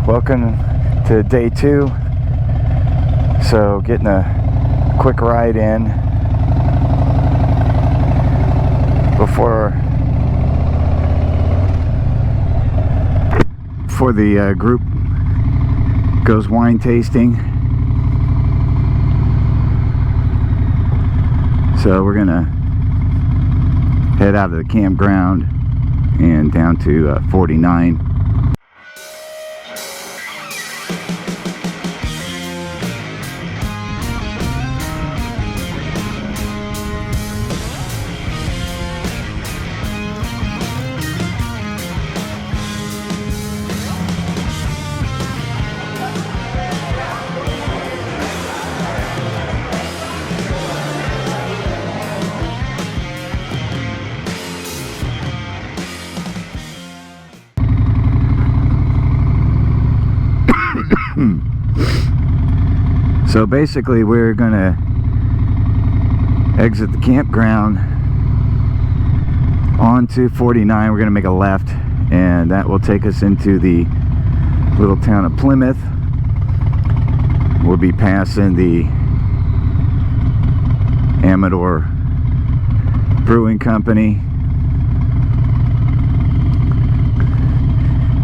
Welcome to day 2. So getting a quick ride in before the group goes wine tasting. So we're gonna head out of the campground and down to 49. So basically we're gonna exit the campground onto 49. We're gonna make a left, and that will take us into the little town of Plymouth. We'll be passing the Amador Brewing Company,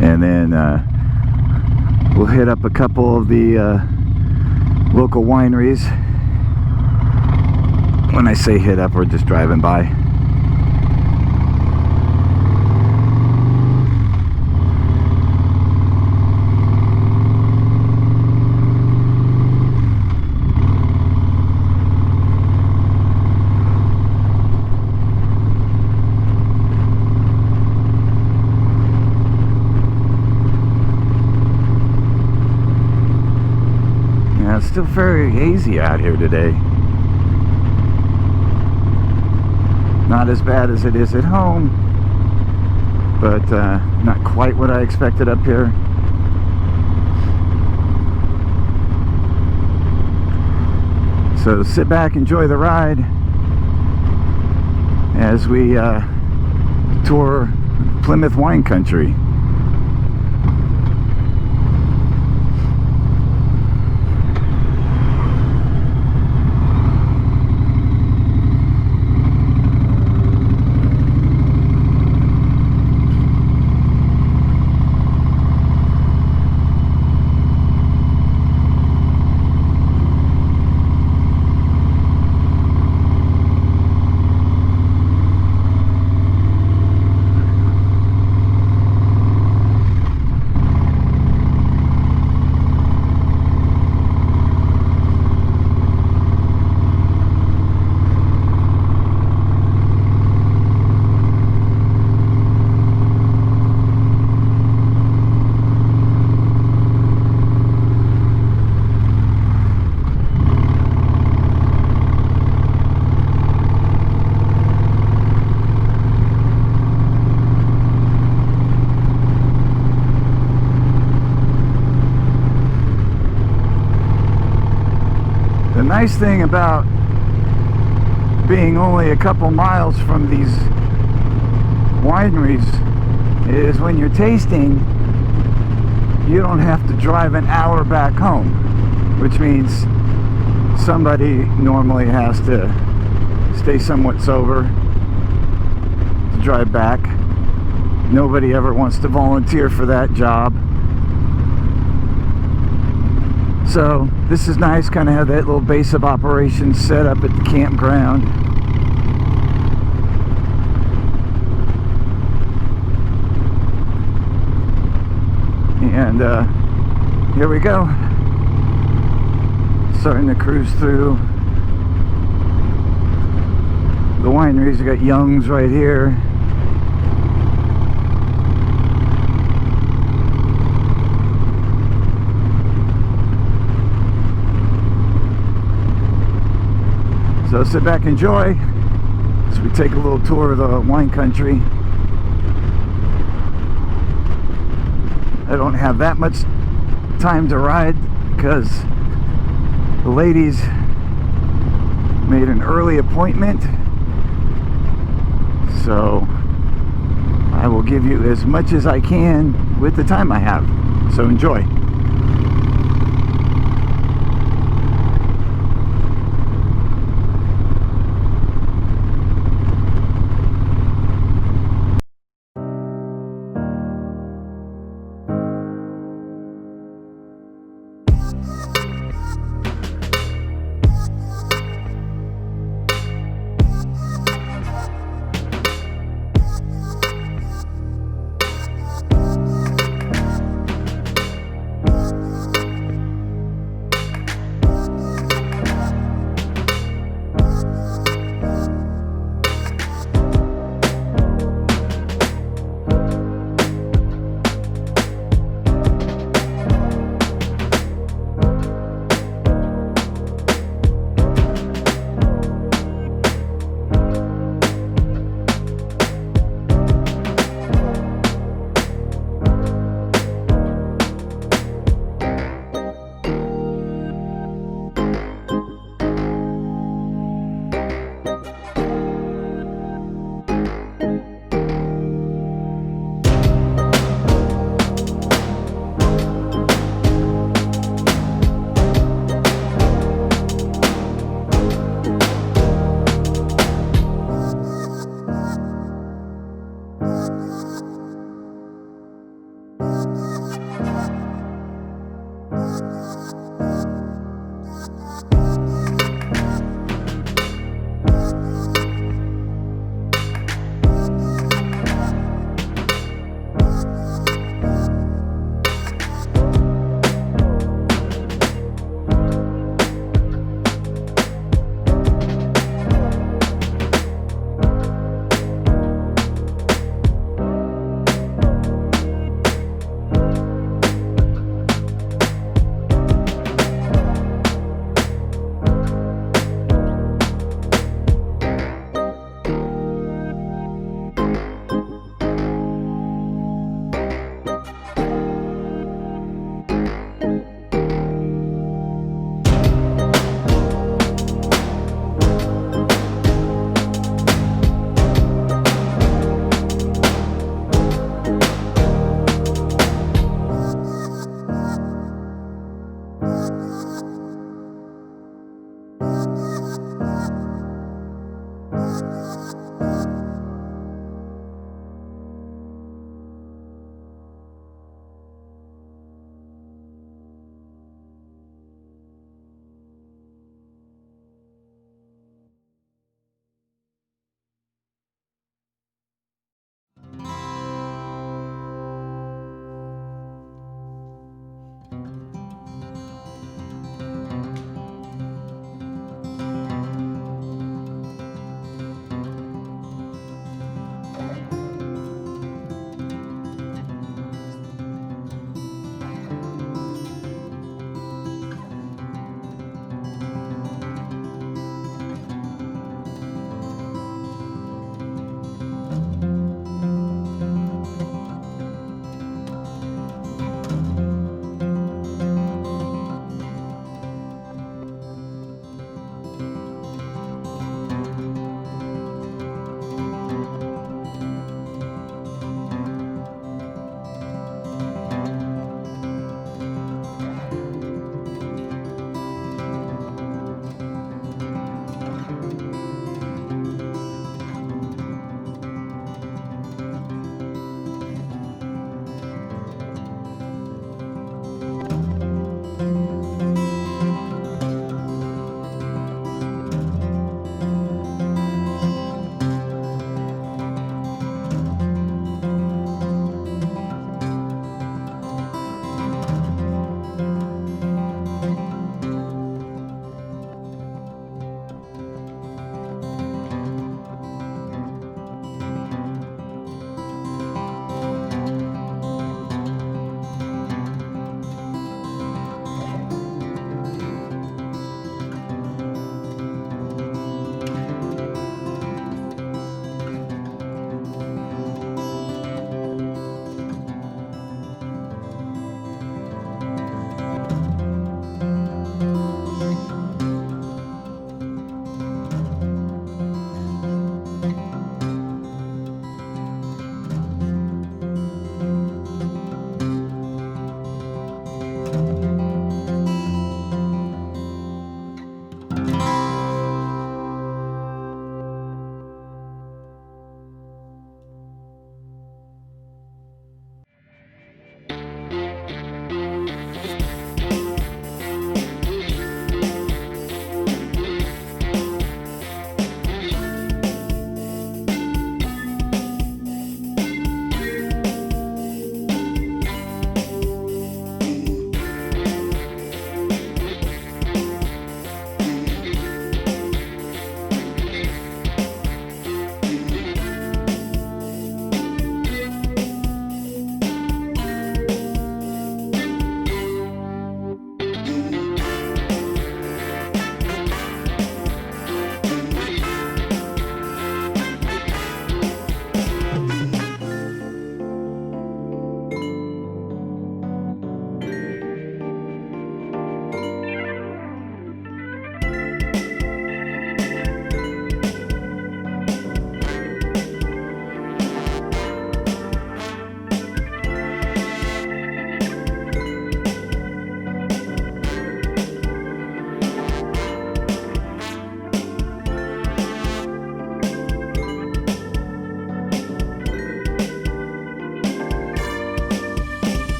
and then we'll hit up a couple of the local wineries. When I say hit up, we're just driving by. It's still very hazy out here today. Not as bad as it is at home, but not quite what I expected up here. So sit back, enjoy the ride as we tour Plymouth wine country. The nice thing about being only a couple miles from these wineries is when you're tasting, you don't have to drive an hour back home, which means somebody normally has to stay somewhat sober to drive back. Nobody ever wants to volunteer for that job. So this is nice, kind of have that little base of operations set up at the campground. And here we go. Starting to cruise through the wineries. We got Young's right here. So sit back, enjoy as we take a little tour of the wine country. I don't have that much time to ride because the ladies made an early appointment, so I will give you as much as I can with the time I have. So enjoy.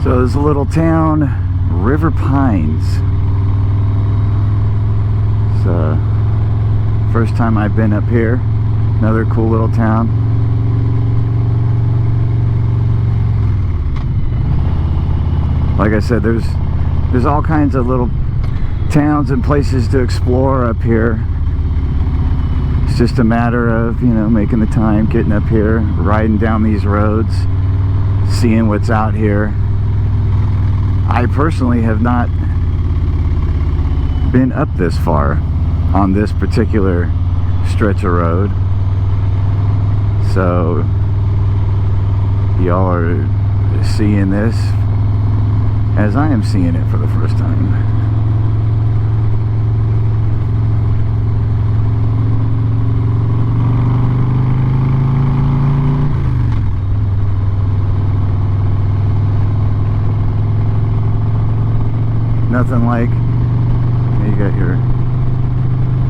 So there's a little town, River Pines. It's first time I've been up here. Another cool little town. Like I said, there's all kinds of little towns and places to explore up here. It's just a matter of, you know, making the time, getting up here, riding down these roads, seeing what's out here. I personally have not been up this far on this particular stretch of road. So y'all are seeing this as I am seeing it for the first time. Nothing like, you got your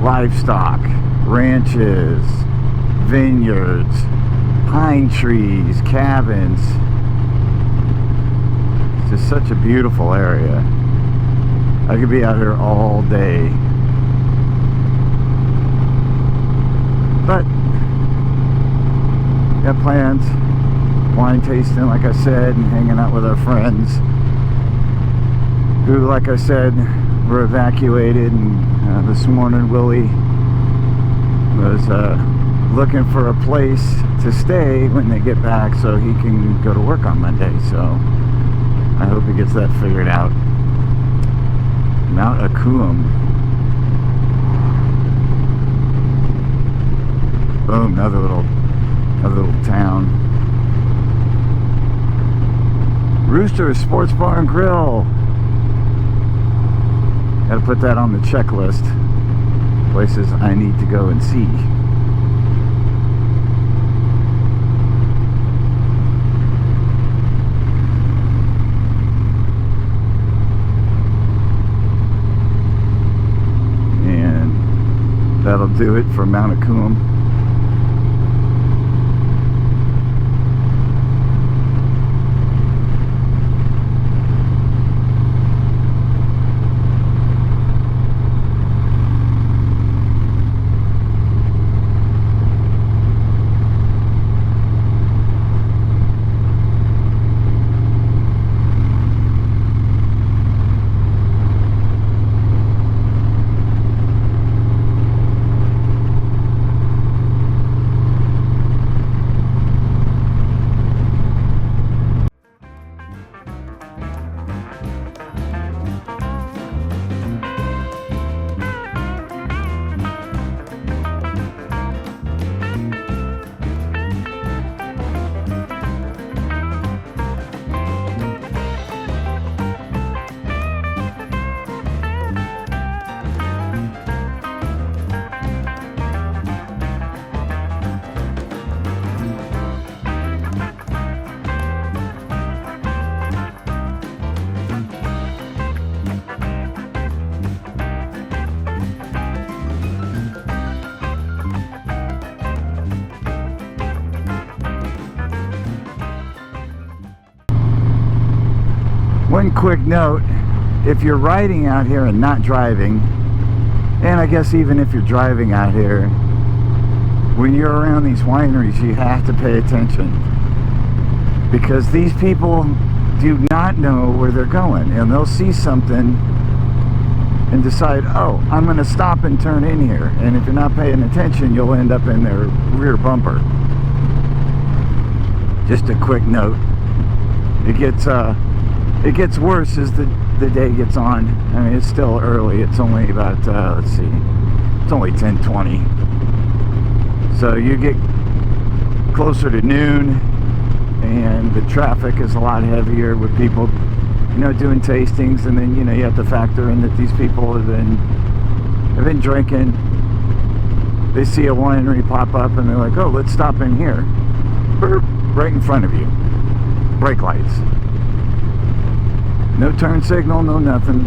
livestock, ranches, vineyards, pine trees, cabins. It's just such a beautiful area. I could be out here all day. But got plans, wine tasting like I said, and hanging out with our friends who, like I said, were evacuated. And this morning Willie was looking for a place to stay when they get back so he can go to work on Monday. So I hope he gets that figured out. Mount Acuum. Boom, another little town. Rooster Sports Bar and Grill. Got to put that on the checklist. Places I need to go and see. And that'll do it for Mount Acuum. One quick note, if you're riding out here and not driving, and I guess even if you're driving out here, when you're around these wineries, you have to pay attention, because these people do not know where they're going, and they'll see something and decide, oh, I'm going to stop and turn in here, and if you're not paying attention, you'll end up in their rear bumper. Just a quick note. It gets worse as the day gets on. I mean, it's still early. It's only about, let's see, it's only 10:20. So you get closer to noon, and the traffic is a lot heavier with people, you know, doing tastings, and then, you know, you have to factor in that these people have been drinking. They see a winery pop up, and they're like, oh, let's stop in here. Burp, right in front of you. Brake lights. No turn signal, no nothing.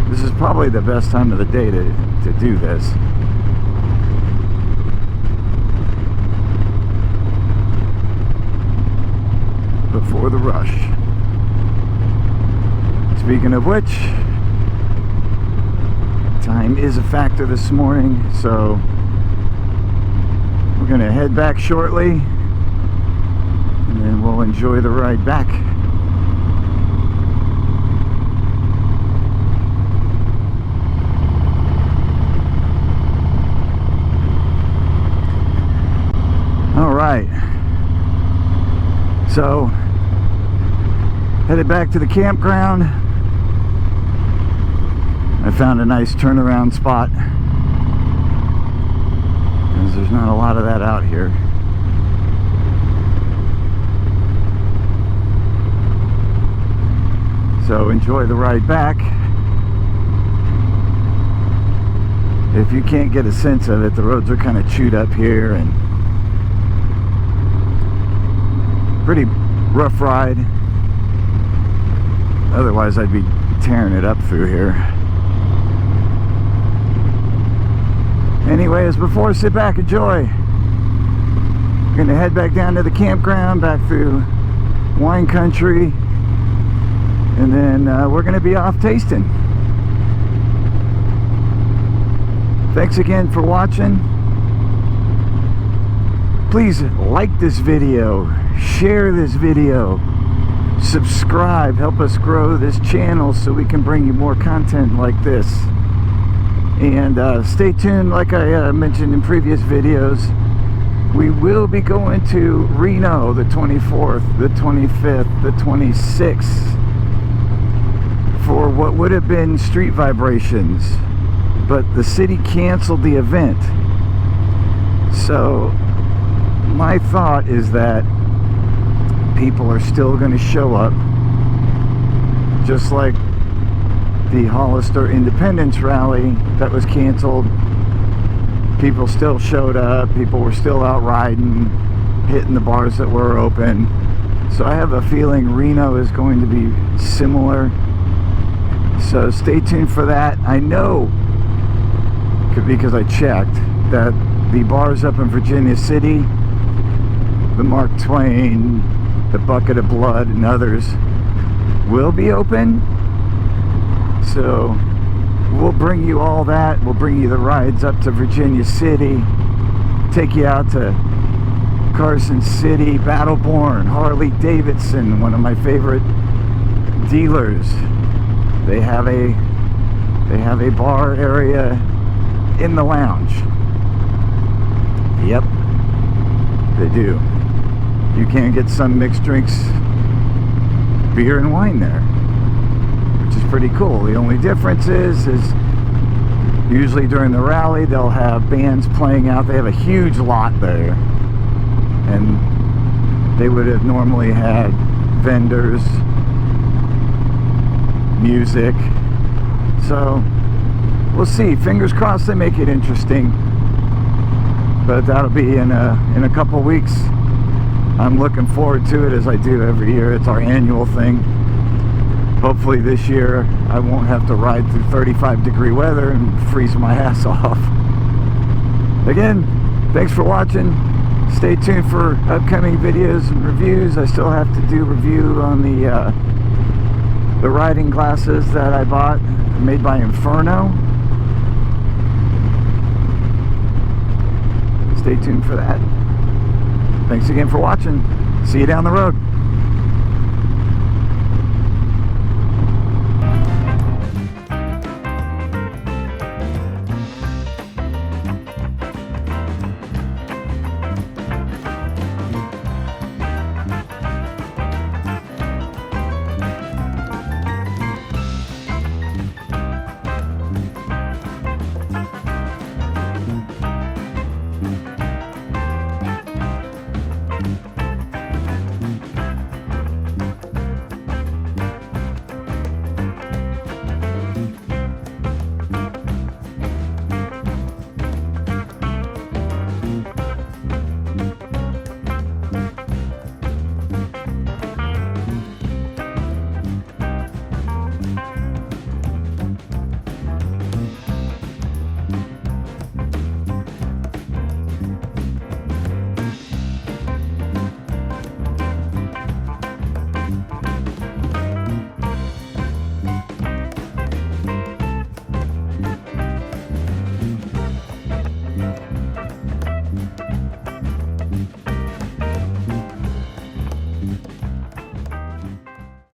This is probably the best time of the day to do this. before the rush. Speaking of which, time is a factor this morning, so we're gonna head back shortly and then we'll enjoy the ride back. All right, so headed back to the campground. I found a nice turnaround spot, because there's not a lot of that out here. So enjoy the ride back. If you can't get a sense of it, the roads are kind of chewed up here and pretty rough ride. Otherwise I'd be tearing it up through here. Anyway, as before, sit back, enjoy. We're gonna head back down to the campground, back through wine country, and then we're gonna be off tasting. Thanks again for watching. Please like this video, share this video, subscribe, help us grow this channel so we can bring you more content like this. And stay tuned, like I mentioned in previous videos. We will be going to Reno the 24th, the 25th, the 26th for what would have been Street Vibrations, but the city canceled the event. So my thought is that people are still going to show up, just like the Hollister Independence Rally that was canceled. People still showed up, people were still out riding, hitting the bars that were open. So I have a feeling Reno is going to be similar. So stay tuned for that. I know, because I checked, that the bars up in Virginia City, the Mark Twain, the Bucket of Blood, and others will be open. So we'll bring you all that. We'll bring you the rides up to Virginia City, take you out to Carson City, Battleborn, Harley Davidson, one of my favorite dealers. They have a bar area in the lounge. Yep, they do. You can get some mixed drinks, beer and wine there, which is pretty cool. The only difference is usually during the rally they'll have bands playing out. They have a huge lot there, and they would have normally had vendors, music. So we'll see. Fingers crossed they make it interesting, but that'll be in a couple weeks. I'm looking forward to it, as I do every year. It's our annual thing. Hopefully this year I won't have to ride through 35-degree weather and freeze my ass off. Again, thanks for watching. Stay tuned for upcoming videos and reviews. I still have to do review on the riding glasses that I bought, made by Inferno. Stay tuned for that. Thanks again for watching. See you down the road.